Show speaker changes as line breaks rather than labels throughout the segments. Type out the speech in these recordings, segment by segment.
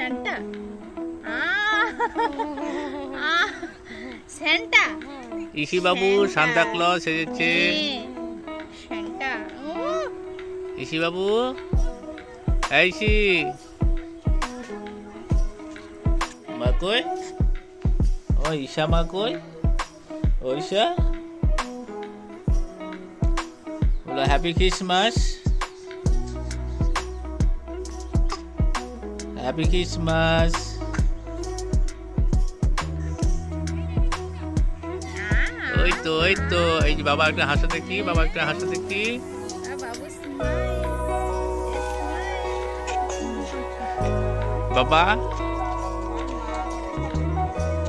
Santa. Santa.
EC বাবু Santa Claus এসেছে।
Santa.
EC বাবু, EC মা কই? ও ঈশা মা কই? ও ঈশা বলো হ্যাপি ক্রিসমাস। Happy Christmas. ওই তো এই যে বাবা একটা হাসা দেখি, বাবা একটা হাসা দেখি। বাবা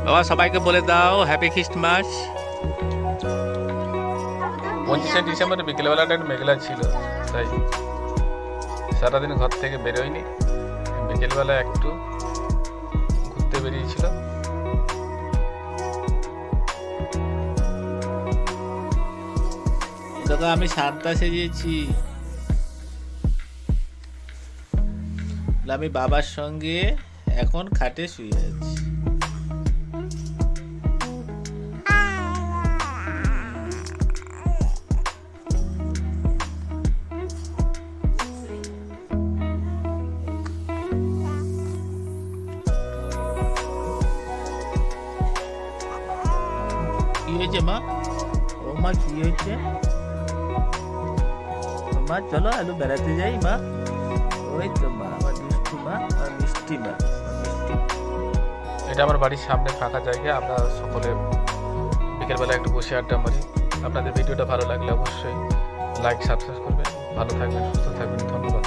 বাবা সবাইকে বলে দাও হ্যাপি ক্রিসমাস। 25শে ডিসেম্বরে বিকেলবেলাটা একটু মেঘলা ছিল, তাই সারাদিন ঘর থেকে বেরোয়নি। বিকেলবেলা একটু ঘুরতে বেরিয়েছিল। দেখো আমি সান্তা সেজেছি। আমি বাবার সঙ্গে এখন খাটে শুয়ে আছি। কি হয়েছে মা? ও মা কি হয়েছে? মা চলো আলু বেড়াতে যাই মা। ওই তো মা আমার মিষ্টি মা, আমার মিষ্টি মা। এটা আমার বাড়ির সামনে ফাঁকা জায়গা, আমরা সকলে বিকেলবেলা একটু বসে আড্ডা মারি। আপনাদের ভিডিওটা ভালো লাগলে অবশ্যই লাইক সাবস্ক্রাইব করবেন। ভালো থাকবেন, সুস্থ থাকবেন, ধন্যবাদ।